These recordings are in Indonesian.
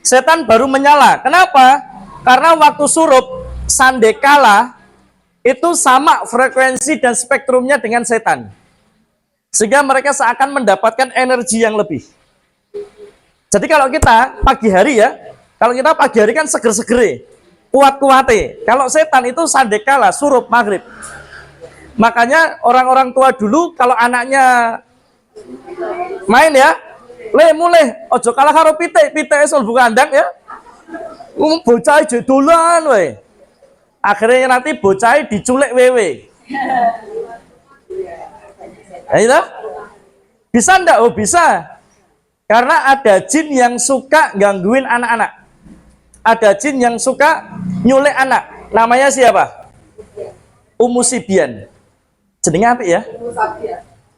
setan baru menyala. Kenapa? Karena waktu surup sandekala itu sama frekuensi dan spektrumnya dengan setan, sehingga mereka seakan mendapatkan energi yang lebih. Jadi kalau kita pagi hari ya, kalau kita pagi hari kan seger-segere, kuat-kuate. Kalau setan itu sandekala, surup maghrib. Makanya orang-orang tua dulu kalau anaknya main ya, mulai ojo kalah karo pitik esol bukan kandang ya. Bocah jedolan we. Akhirnya nanti bocah diculik wewe. Ayo, bisa ndak? Oh bisa. Karena ada jin yang suka gangguin anak-anak. Ada jin yang suka nyulik anak. Namanya siapa? Ummu Sibyan. Jenenge apa ya?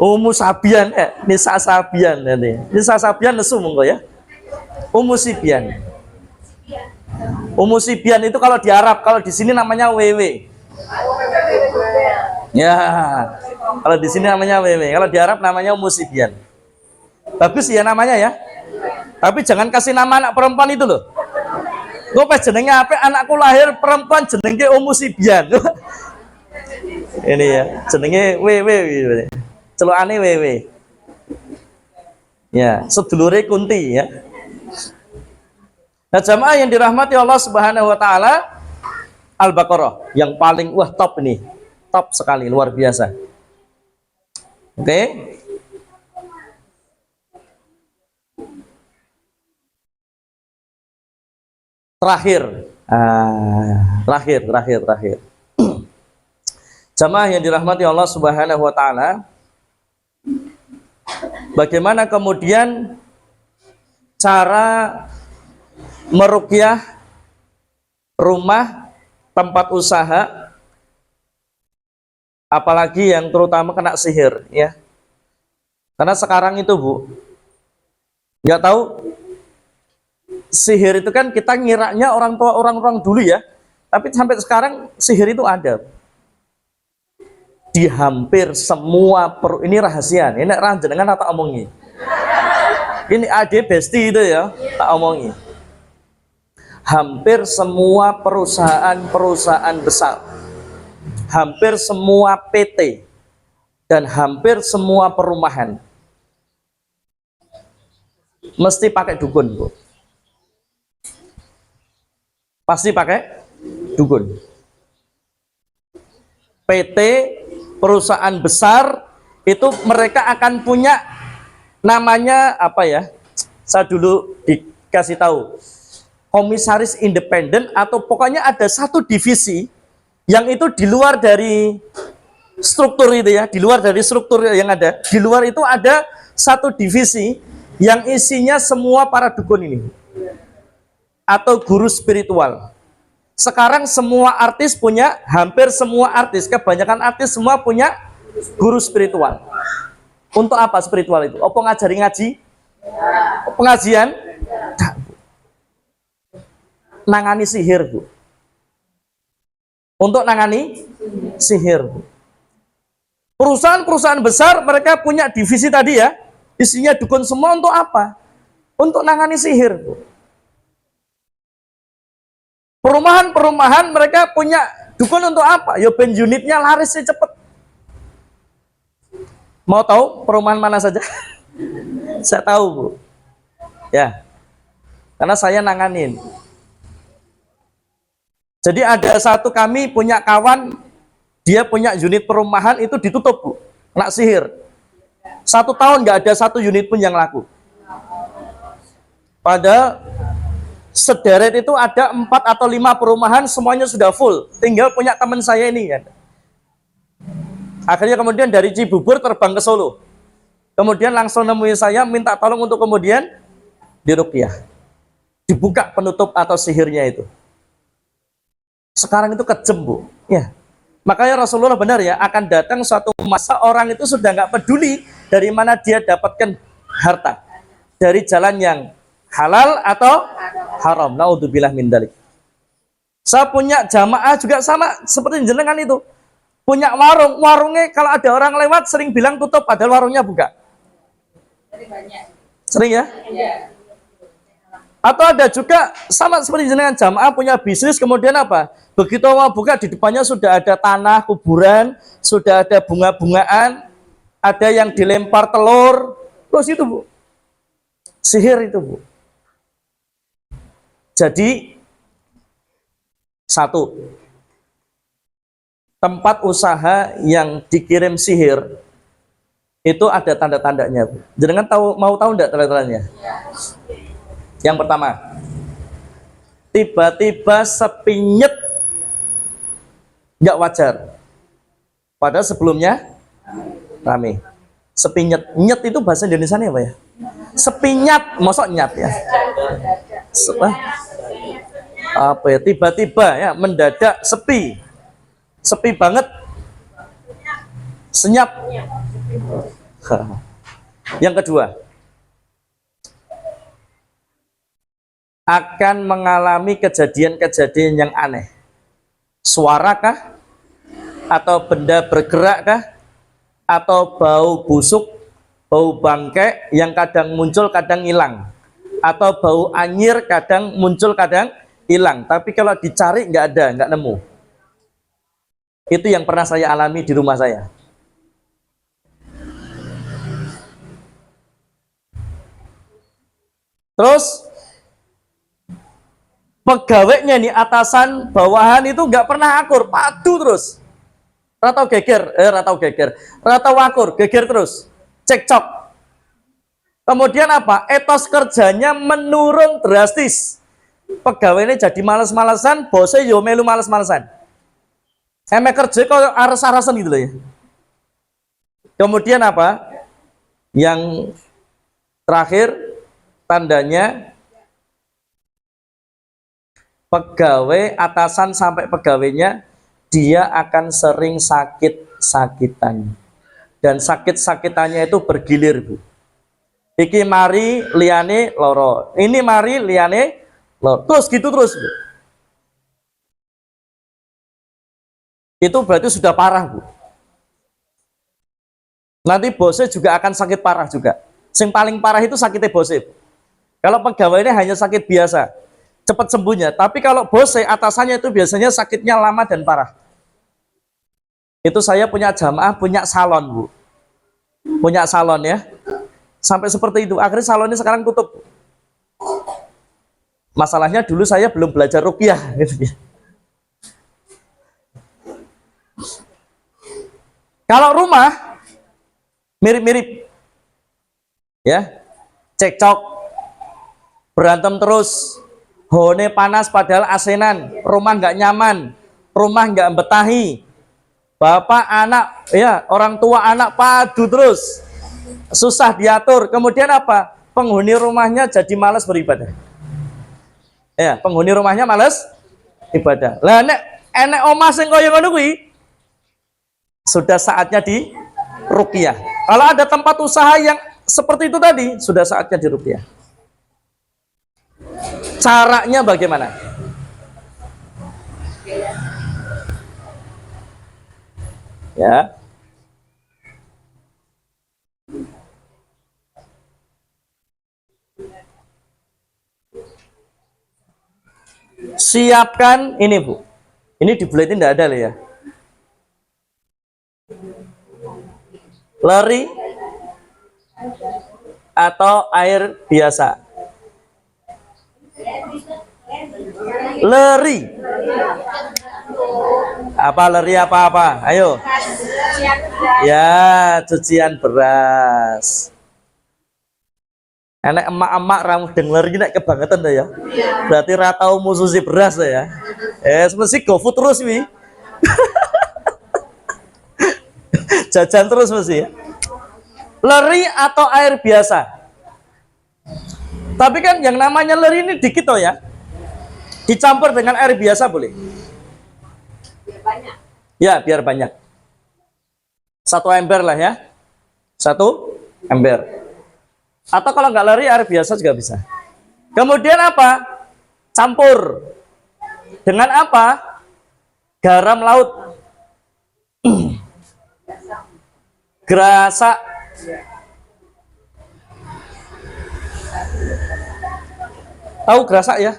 Ummu Sabian, Nisa Sabian nanti. Nisa Sabian nesu monggo ya. Ummu Sibyan. Ummu Sibyan itu kalau di Arab, kalau di sini namanya Wewe. Ya, kalau di sini namanya Wewe, kalau di Arab namanya Ummu Sibyan. Bagus ya namanya ya. Tapi jangan kasih nama anak perempuan itu loh. Gue pas jenenge apa? Anakku lahir perempuan jenenge Ummu Sibyan. Ini ya, jenenge Wewe. Celukane Wewe. Ya, sedulure Kunti ya. Nah, jamaah yang dirahmati Allah Subhanahu wa taala, Al-Baqarah yang paling top ini. Top sekali, luar biasa. Oke. Terakhir. Jamaah yang dirahmati Allah Subhanahu wa taala, bagaimana kemudian cara meruqyah rumah, tempat usaha, apalagi yang terutama kena sihir ya. Karena sekarang itu Bu, nggak tahu sihir itu kan kita ngiranya orang tua orang-orang dulu ya, tapi sampai sekarang sihir itu ada di hampir semua ini rahasia. Ini ranjenengan tak omongi. Ini ade besti itu ya, tak omongi. Hampir semua perusahaan besar, hampir semua PT, dan hampir semua perumahan mesti pakai dukun Bu. Pasti pakai dukun. PT, perusahaan besar itu mereka akan punya namanya apa ya? Saya dulu dikasih tahu, komisaris independen atau pokoknya ada satu divisi yang itu di luar dari struktur itu ya, di luar dari struktur yang ada. Di luar itu ada satu divisi yang isinya semua para dukun ini atau guru spiritual. Sekarang semua artis punya, hampir semua artis, kebanyakan artis semua punya guru spiritual. Untuk apa spiritual itu? Apa ngajari ngaji? Pengajian? Nangani sihir Bu. Untuk nangani sihir Bu. Perusahaan-perusahaan besar mereka punya divisi tadi ya, isinya dukun semua. Untuk apa? Untuk nangani sihir Bu. Perumahan-perumahan mereka punya dukun untuk apa? Ya ben unitnya laris cepet. Mau tahu perumahan mana saja? Saya tahu Bu. Ya. Karena saya nanganin. Jadi ada satu kami punya kawan, dia punya unit perumahan itu ditutup Bu, kena sihir. 1 tahun nggak ada satu unit pun yang laku. Padahal sederet itu ada 4 atau 5 perumahan semuanya sudah full. Tinggal punya teman saya ini kan. Akhirnya kemudian dari Cibubur terbang ke Solo. Kemudian langsung nemuin saya minta tolong untuk kemudian diruqyah. Dibuka penutup atau sihirnya itu. Sekarang itu kejem Bu ya. Makanya Rasulullah benar ya, akan datang suatu masa orang itu sudah nggak peduli dari mana dia dapatkan harta, dari jalan yang halal atau haram. Naudzubillah min dzalik. Saya punya jamaah juga sama seperti jenengan itu, punya warung, warungnya kalau ada orang lewat sering bilang tutup padahal warungnya buka. Sering ya? Atau ada juga sama seperti dengan jamaah punya bisnis, kemudian apa? Begitu mau buka, di depannya sudah ada tanah kuburan, sudah ada bunga-bungaan, ada yang dilempar telur, terus itu Bu, sihir itu Bu. Jadi satu, tempat usaha yang dikirim sihir itu ada tanda-tandanya Bu. Jangan mau tahu enggak tanda-tandanya? Yang pertama, tiba-tiba sepi nyet, nggak wajar. Padahal sebelumnya rame. Sepi nyet, nyet itu bahasa Indonesia apa ya? Sepi nyat, mosok nyat ya? Apa ya? Tiba-tiba ya, mendadak sepi, sepi banget, senyap. Yang kedua, akan mengalami kejadian-kejadian yang aneh. Suara kah? Atau benda bergerak kah? Atau bau busuk, bau bangkai yang kadang muncul kadang hilang, atau bau anyir kadang muncul kadang hilang, tapi kalau dicari nggak ada, nggak nemu. Itu yang pernah saya alami di rumah saya. Terus pegawainya nih, atasan bawahan itu nggak pernah akur, padu terus, ratau geger, ratau akur, geger terus, cekcok. Kemudian apa? Etos kerjanya menurun drastis. Pegawainya jadi males-malesan, bosnya yo melu males-malesan. Emek kerja kok aras-arasan gitu loh ya. Kemudian apa? Yang terakhir tandanya, pegawai atasan sampai pegawainya dia akan sering sakit-sakitan, dan sakit-sakitannya itu bergilir Bu. Iki mari liane loro, ini mari liane loro, terus gitu terus Bu. Itu berarti sudah parah Bu. Nanti bosnya juga akan sakit parah juga. Yang paling parah itu sakitnya bosnya Bu. Kalau pegawainya hanya sakit biasa, cepat sembuhnya. Tapi kalau bosnya, atasannya itu biasanya sakitnya lama dan parah. Itu saya punya jamaah, punya salon Bu. Punya salon ya. Sampai seperti itu. Akhirnya salonnya sekarang tutup. Masalahnya dulu saya belum belajar ruqyah gitu ya. Kalau rumah mirip-mirip. Ya. Cekcok, berantem terus, hone panas padahal asenan, rumah nggak nyaman, rumah nggak betahi, bapak anak ya, orang tua anak padu terus, susah diatur. Kemudian apa? Penghuni rumahnya jadi malas beribadah. Ya, penghuni rumahnya malas ibadah. Lah nek enek omah sing kaya ngono kuwi, sudah saatnya di ruqyah. Kalau ada tempat usaha yang seperti itu tadi, sudah saatnya di ruqyah. Caranya bagaimana? Ya. Siapkan ini Bu. Ini di buletin tidak ada loh ya. Leri atau air biasa? Leri. Apa leri apa-apa? Ayo. Ya, cucian beras. Enak emak-emak ramu denger ini kebangetan dah ya. Berarti ratau mususi beras dah ya. Mesti GoFood terus wi. Jajan terus mesti ya. Leri atau air biasa? Tapi kan yang namanya leri ini dikit toh ya. Dicampur dengan air biasa boleh? Biar banyak. Ya, biar banyak. 1 ember lah ya. 1 ember. Atau kalau nggak leri, air biasa juga bisa. Kemudian apa? Campur. Dengan apa? Garam laut. Gerasa. Tahu gerasak ya?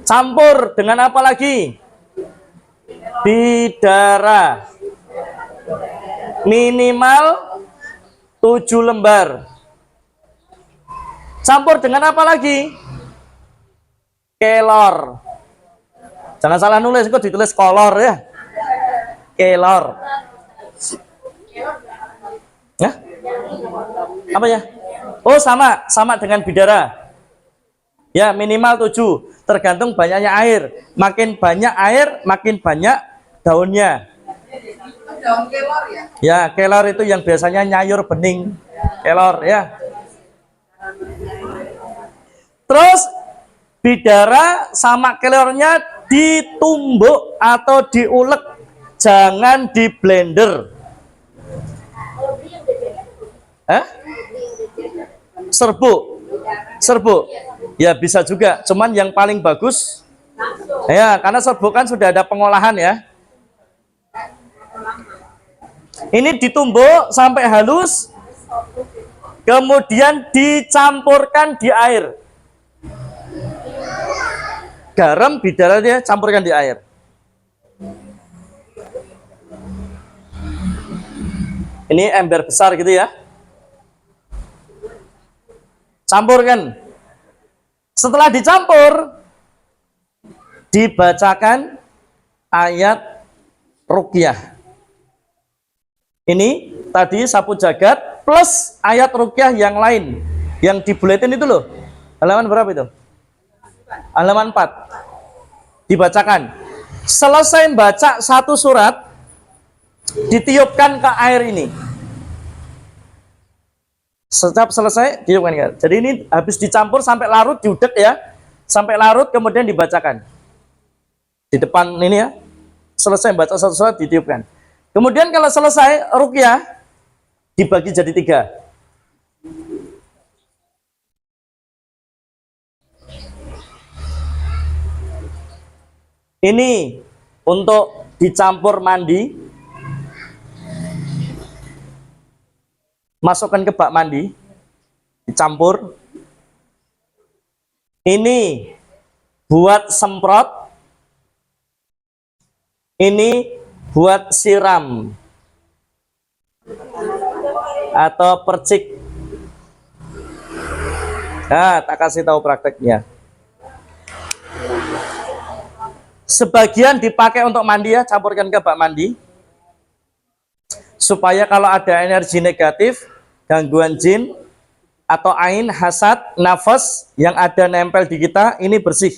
Campur dengan apa lagi? Bidara. Minimal 7 lembar. Campur dengan apa lagi? Kelor. Jangan salah nulis, kok ditulis kolor ya. Kelor. Ya? Apa ya? Oh, sama dengan bidara. Ya, minimal 7, tergantung banyaknya air. Makin banyak air, makin banyak daunnya. Daun kelor ya? Ya, kelor itu yang biasanya nyayur bening. Kelor ya. Terus bidara sama kelornya ditumbuk atau diulek, jangan di blender. Serbuk. Ya bisa juga, cuman yang paling bagus ya, karena serbuk kan sudah ada pengolahan ya. Ini ditumbuk sampai halus, kemudian dicampurkan di air. Garam, bidara dia campurkan di air. Ini ember besar gitu ya. Campurkan. Setelah dicampur, dibacakan ayat ruqyah. Ini tadi sapu jagat plus ayat ruqyah yang lain. Yang di buletin itu loh. Halaman berapa itu? Halaman 4. Dibacakan. Selesai baca satu surat, ditiupkan ke air ini. Setiap selesai ditiupkan ke air. Jadi ini habis dicampur sampai larut, diudek ya. Sampai larut kemudian dibacakan. Di depan ini ya. Selesai baca satu surat, ditiupkan. Kemudian kalau selesai ruqyah, dibagi jadi 3. Ini untuk dicampur mandi, masukkan ke bak mandi, dicampur. Ini buat semprot, ini buat siram atau percik. Nah, tak kasih tahu prakteknya. Sebagian dipakai untuk mandi ya, campurkan ke bak mandi. Supaya kalau ada energi negatif, gangguan jin, atau ain, hasad, nafas yang ada nempel di kita, ini bersih.